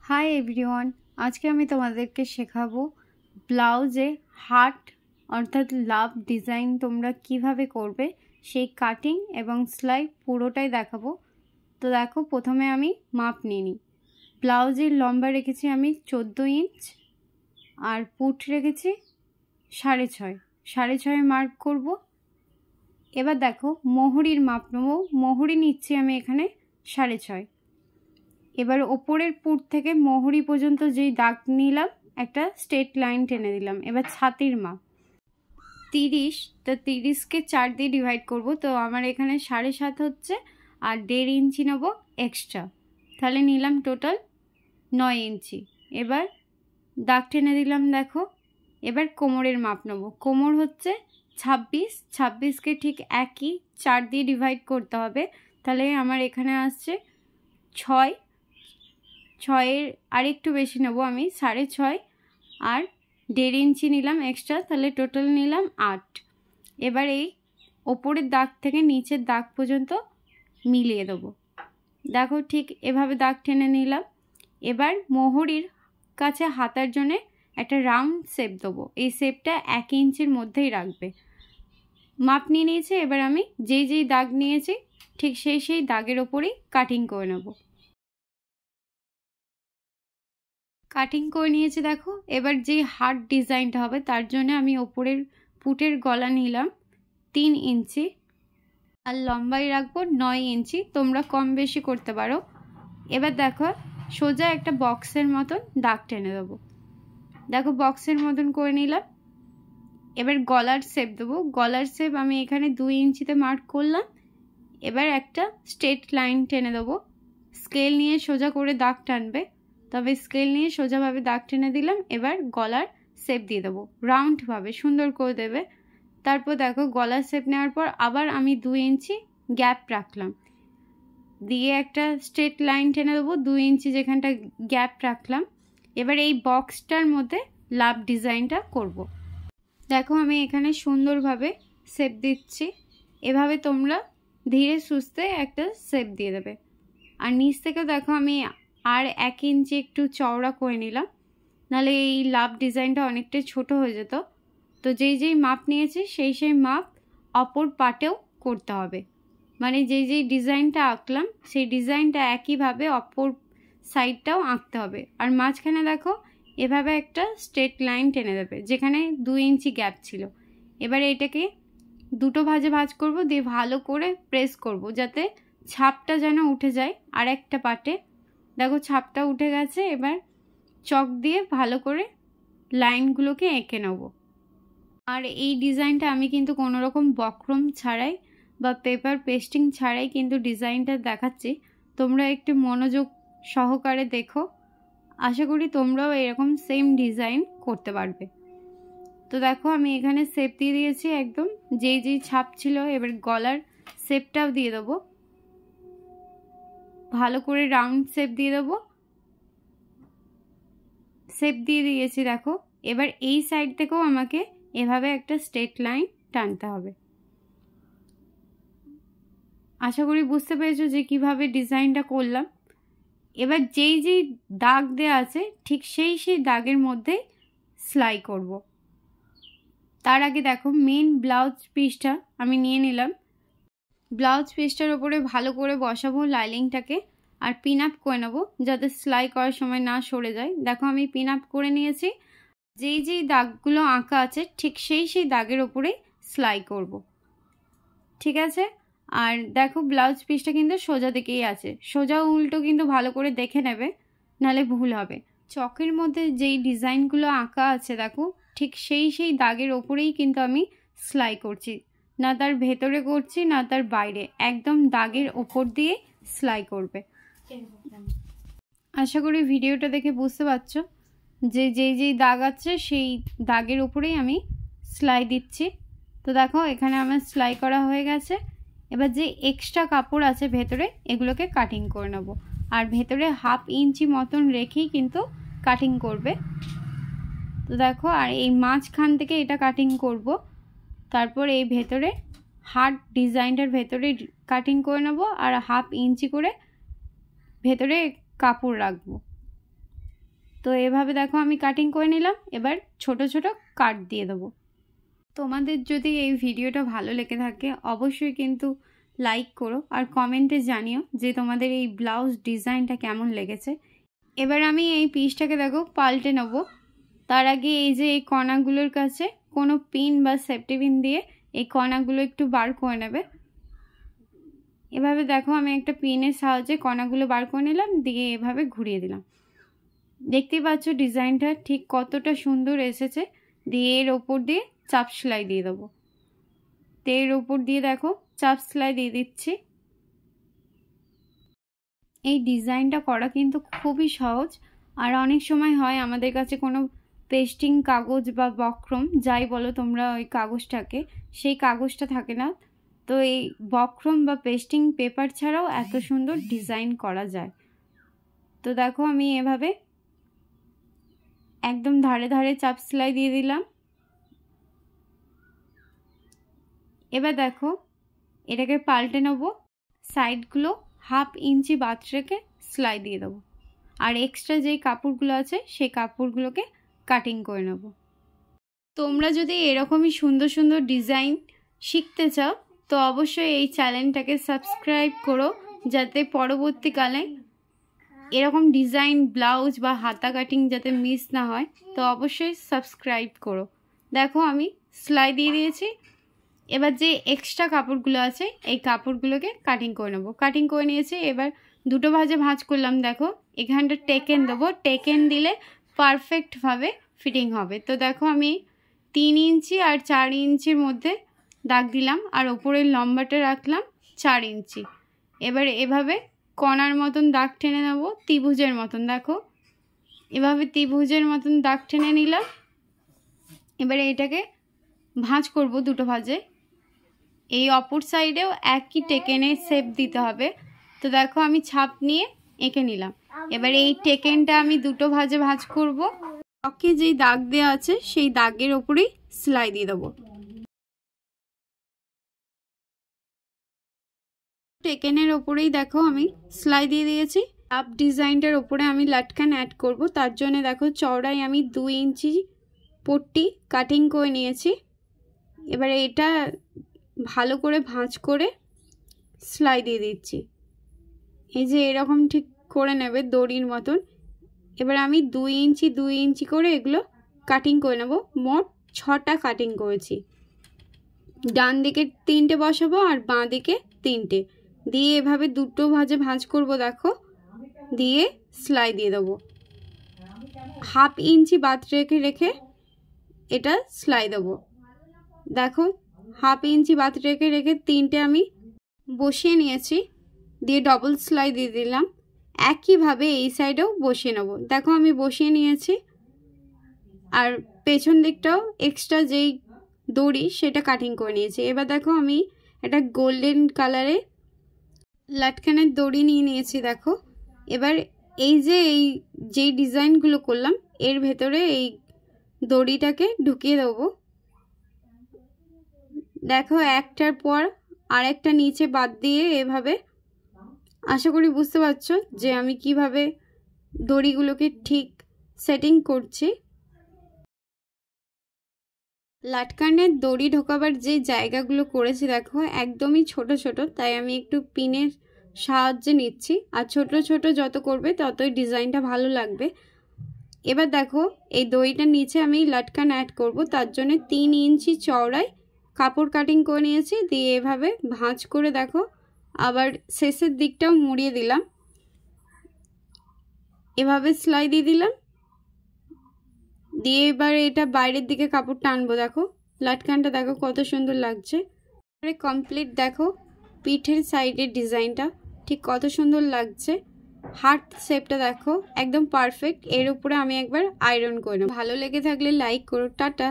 High everyone आज के आमी तोमादेरके शेखाबो ब्लाउजे हार्ट अर्थात लाभ डिजाइन तोमरा किभाबे करबे सेई काटिंग एवं सेलाई पुरोटाई देखाबो। तो देखो प्रथमे आमी माप निये निई। ब्लाउजेर लम्बा रेखेछि आमी 14 इंच और पुट रेखेछि 6.5 6.5 मार्क करब। एबार देखो मोहरिर माप नेब। मोहरी निচ্ছি आमी एखाने 6.5। एबार ओपरेर पुट थेके मोहरी पर्यन्त जेई दाग निलाम एकटा स्ट्रेट लाइन टेने दिलाम। एबार छातिर माप 30 तो 30 के 4 दिए डिवाइड करब। तो आमार एखाने 7.5 होच्छे और 1.5 इंची नेब एक्सट्रा, ताहले निलाम टोटाल 9 इंची। एबार दाग टेने दिलाम। देखो एबार कोमरेर माप नेब। कोमर होच्छे 26 26 के ठीक एकई 4 दिए डिवाइड करते होबे, ताहले आमार एखाने आसছে 6 6 और एकटू बेशी नेब आमी 6.5 और 1.5 इंची निलाम एक्सट्रा, ताहले टोटाल निलाम 8। एबार এই ওপরের দাগ থেকে নিচের দাগ পর্যন্ত মিলিয়ে দেব। দেখো ঠিক এভাবে দাগ টেনে নিলাম। এবার মোহরির কাছে হাতার জন্য একটা রাউন্ড শেপ দেব। এই শেপটা 1 ইঞ্চির মধ্যেই রাখবে। মাপ নিয়ে নিয়েছি। এবার আমি যেই যেই দাগ নিয়েছি ঠিক সেই দাগের উপরেই কাটিং করে নেব। কাটিং করে নিয়েছি। দেখো এবার যে হার্ট ডিজাইনটা হবে তার জন্য আমি উপরের পুটের গলা নিলাম 3 इंची और लम्बाई रखबो 9 इंची। তোমরা কম বেশি করতে পারো। এবার দেখো সোজা একটা বক্সের মতন দাগ টেনে দেব। দেখো বক্সের মতন করে নিলাম। এবার গলার শেপ দেব। গলার শেপ আমি এখানে 2 इंचीতে মার্ক করলাম। এবার একটা স্ট্রেট লাইন টেনে দেব। স্কেল নিয়ে সোজা করে দাগ টানবে, তবে স্কেল নিয়ে সোজাভাবে দাগ টেনে দিলাম। এবার গলার শেপ দিয়ে দেবো রাউন্ডভাবে, সুন্দর করে দেবে। তারপর দেখো গলার শেপ নেওয়ার পর আবার আমি 2 इंची গ্যাপ রাখলাম, দিয়ে একটা স্ট্রেট লাইন টেনে দেবো 2 इंची যেখানটা গ্যাপ রাখলাম। এবার এই বক্সটার মধ্যে লাভ ডিজাইনটা করব। দেখো আমি এখানে সুন্দরভাবে শেপ দিচ্ছি। এভাবে তোমরা ধীরে সুস্থে একটা শেপ দিয়ে দেবে। আর নিচ থেকে দেখো আমি আর 1 इंची একটু চওড়া করে নিলাম, নাহলে এই লাভ ডিজাইনটা অনেকটা ছোট হয়ে যেত। তো যেই যেই মাপ নিয়েছি সেই মাপ অপর পাটেও করতে হবে। মানে যেই যেই ডিজাইনটা আঁকলাম সেই ডিজাইনটা একইভাবে অপর সাইডটাও আঁকতে হবে। আর মাঝখানে দেখো এভাবে একটা স্ট্রেট লাইন টেনে দেবে যেখানে 2 इंची গ্যাপ ছিল। এবারে এটাকে দুটো ভাঁজে ভাঁজ করব, দিয়ে ভালো করে প্রেস করব যাতে ছাপটা যেন উঠে যায় আর একটা পাটে। দেখো ছাপটা উঠে গেছে। এবার চক দিয়ে ভালো করে লাইনগুলোকে এঁকে নেব। আর এই ডিজাইনটা আমি কিন্তু কোনো রকম বক্রম ছাড়াই বা পেপার পেস্টিং ছাড়াই কিন্তু ডিজাইনটা দেখাচ্ছি। তোমরা একটু মনোযোগ সহকারে দেখো, আশা করি তোমরাও এরকম সেম ডিজাইন করতে পারবে। তো দেখো আমি এখানে শেপ দিয়ে দিয়েছি একদম যেই যেই ছাপ ছিল। এবার গলার শেপটাও দিয়ে দেবো, ভালো করে রাউন্ড শেপ দিয়ে দেবো। শেপ দিয়ে দিয়েছি দেখো। এবার এই সাইড থেকেও আমাকে এভাবে একটা স্ট্রেট লাইন টানতে হবে। আশা করি বুঝতে পেরেছো যে কিভাবে ডিজাইনটা করলাম। এবার যেই যেই দাগ দেওয়া আছে ঠিক সেই দাগের মধ্যে সেলাই করব। তার আগে দেখো মেন ব্লাউজ পিসটা আমি নিয়ে নিলাম। ব্লাউজ পিসটার উপরে ভালো করে বসাবো লাইনিংটাকে আর পিন আপ করে নেবো যাতে সেলাই করার সময় না সরে যায়। দেখো আমি পিন আপ করে নিয়েছি। যেই যেই দাগগুলো আঁকা আছে ঠিক সেই দাগের উপরে সেলাই করব। ঠিক আছে। আর দেখো ব্লাউজ পিসটা কিন্তু সোজা দিকেই আছে, সোজা উল্টো কিন্তু ভালো করে দেখে নেবে, নাহলে ভুল হবে। চকের মধ্যে যেই ডিজাইনগুলো আঁকা আছে দেখো ঠিক সেই দাগের ওপরেই কিন্তু আমি সেলাই করছি, না তার ভেতরে করছি না তার বাইরে, একদম দাগের ওপর দিয়ে সেলাই করবে। আশা করি ভিডিওটা দেখে বুঝতে পারছো যে যেই যেই দাগ আছে সেই দাগের উপরেই আমি সেলাই দিচ্ছি। তো দেখো এখানে আমার সেলাই করা হয়ে গেছে। এবার যে এক্সট্রা কাপড় আছে ভেতরে এগুলোকে কাটিং করে নেব। আর ভেতরে 1/2 इंची মতন রেখেই কিন্তু কাটিং করবে। তো দেখো আর এই মাঝখান থেকে এটা কাটিং করব। তারপর এই ভেতরে হার্ট ডিজাইনটার ভেতরে কাটিং করে নেব আর 1/2 इंची করে ভেতরে কাপড় রাখবো। তো এভাবে দেখো আমি কাটিং করে নিলাম। এবার ছোট ছোট কাট দিয়ে দেবো। তোমাদের যদি এই ভিডিওটা ভালো লেগে থাকে অবশ্যই কিন্তু লাইক করো আর কমেন্টে জানিও যে তোমাদের এই ব্লাউজ ডিজাইনটা কেমন লেগেছে। এবার আমি এই পিসটাকে দেখো পাল্টে নেব। তার আগে এই যে এই কণাগুলোর কাছে কোনো পিন বা সেফটি পিন দিয়ে এই কণাগুলো একটু বার করে নেবে। এভাবে দেখো আমি একটা পিনের সাহায্যে কণাগুলো বার করে নিলাম, দিয়ে এভাবে ঘুরিয়ে দিলাম। দেখতেই পাচ্ছ ডিজাইনটা ঠিক কতটা সুন্দর এসেছে। দিয়ে এর ওপর দিয়ে চাপ সেলাই দিয়ে দেবো। তো এর ওপর দিয়ে দেখো চাপ সেলাই দিয়ে দিচ্ছি। এই ডিজাইনটা করা কিন্তু খুবই সহজ। আর অনেক সময় হয় আমাদের কাছে কোনো পেস্টিং কাগজ বা বক্রম যাই বলো তোমরা ওই কাগজটাকে, সেই কাগজটা থাকে না। তো এই বক্রম বা পেস্টিং পেপার ছাড়াও এত সুন্দর ডিজাইন করা যায়। তো দেখো আমি এভাবে একদম ধারে ধারে চাপ সেলাই দিয়ে দিলাম। এবার দেখো এটাকে পাল্টে নেব। সাইডগুলো 1/2 ইঞ্চি বাদ রেখে সেলাই দিয়ে দেবো। আর এক্সট্রা যেই কাপড়গুলো আছে সেই কাপড়গুলোকে কাটিং করে নেব। তোমরা যদি এরকমই সুন্দর সুন্দর ডিজাইন শিখতে চাও তো অবশ্যই এই চ্যানেলটাকে সাবস্ক্রাইব করো, যাতে পরবর্তীকালে এরকম ডিজাইন ব্লাউজ বা হাতা কাটিং যাতে মিস না হয়। তো অবশ্যই সাবস্ক্রাইব করো। দেখো আমি সেলাই দিয়ে দিয়েছি। এবার যে এক্সট্রা কাপড়গুলো আছে এই কাপড়গুলোকে কাটিং করে নেবো। কাটিং করে নিয়েছি। এবার দুটো ভাঁজে ভাঁজ করলাম। দেখো এখানটা টেকেন দেবো। টেকেন দিলে পারফেক্টভাবে ফিটিং হবে। তো দেখো আমি 3 ইঞ্চি আর 4 ইঞ্চির মধ্যে দাগ দিলাম আর ওপরের লম্বাটা রাখলাম 4 ইঞ্চি। এবার এভাবে কণার মতন দাগ টেনে নেব, ত্রিভুজের মতন। দেখো এভাবে ত্রিভুজের মতন দাগ টেনে নিলাম। এবারে এটাকে ভাঁজ করব দুটো ভাঁজে। এই অপর সাইডেও একই টেকেনের শেপ দিতে হবে। তো দেখো আমি ছাপ নিয়ে এঁকে নিলাম। এবার এই টেকেনটা আমি দুটো ভাঁজে ভাঁজ করব। ওকে যেই দাগ দেওয়া আছে সেই দাগের ওপরেই সেলাই দিয়ে দেবো। টেকেনের ওপরেই দেখো আমি সেলাই দিয়ে দিয়েছি। আপ ডিজাইনটার ওপরে আমি লাটকান অ্যাড করব। তার জন্য দেখো চওড়াই আমি 2 ইঞ্চি পট্টি কাটিং করে নিয়েছি। এবারে এটা ভালো করে ভাঁজ করে সেলাই দিয়ে দিচ্ছি। এই যে এরকম ঠিক করে নেবে দড়ির মতন। এবার আমি 2 ইঞ্চি 2 ইঞ্চি করে এগুলো কাটিং করে নেব। মোট 6টা কাটিং করেছি। ডান দিকে 3টে বসাবো আর বাঁ দিকে 3টে দিয়ে এভাবে দুটো ভাঁজে ভাঁজ করব। দেখো দিয়ে সেলাই দিয়ে দেবো। 1/2 ইঞ্চি বাদ রেখে রেখে এটা সেলাই দেবো। দেখো 1/2 ইঞ্চি বাদ রেখে রেখে 3টে আমি বসিয়ে নিয়েছি। দিয়ে ডবল সেলাই দিয়ে দিলাম। একইভাবে এই সাইডেও বসিয়ে নেব। দেখো আমি বসিয়ে নিয়েছি। আর পেছন দিকটাও এক্সট্রা যেই দড়ি সেটা কাটিং করে নিয়েছি। এবার দেখো আমি একটা গোল্ডেন কালারে লাটকানের দড়ি নিয়ে নিয়েছি। দেখো এবার এই যে যেই ডিজাইনগুলো করলাম এর ভেতরে এই দড়িটাকে ঢুকিয়ে দেবো। দেখো একটার পর আরেকটা নিচে বাদ দিয়ে এভাবে। আশা করি বুঝতে পারছো যে আমি কিভাবে দড়িগুলোকে ঠিক সেটিং করছি। লাটকানের দড়ি ঢোকাবার যে জায়গাগুলো করেছি দেখো একদমই ছোট ছোট, তাই আমি একটু পিনের সাহায্যে নিচ্ছি। আর ছোট ছোট যত করবে ততই ডিজাইনটা ভালো লাগবে। এবার দেখো এই দড়িটার নিচে আমি লাটকান অ্যাড করব। তার জন্য 3 ইঞ্চি চওড়ায় কাপড় কাটিং করে নিয়েছি। দিয়ে এভাবে ভাঁজ করে দেখো আবার শেষের দিকটাও মুড়িয়ে দিলাম। এভাবে সেলাই দিয়ে দিলাম। দিয়ে এবার এটা বাইরের দিকে কাপড় টানবো। দেখো লাটকানটা দেখো কত সুন্দর লাগছে। কমপ্লিট দেখো পিঠের সাইডের ডিজাইনটা ঠিক কত সুন্দর লাগছে। হার্ট শেপটা দেখো একদম পারফেক্ট। এর উপরে আমি একবার আয়রন করে নেব। ভালো লেগে থাকলে লাইক করো। টাটা।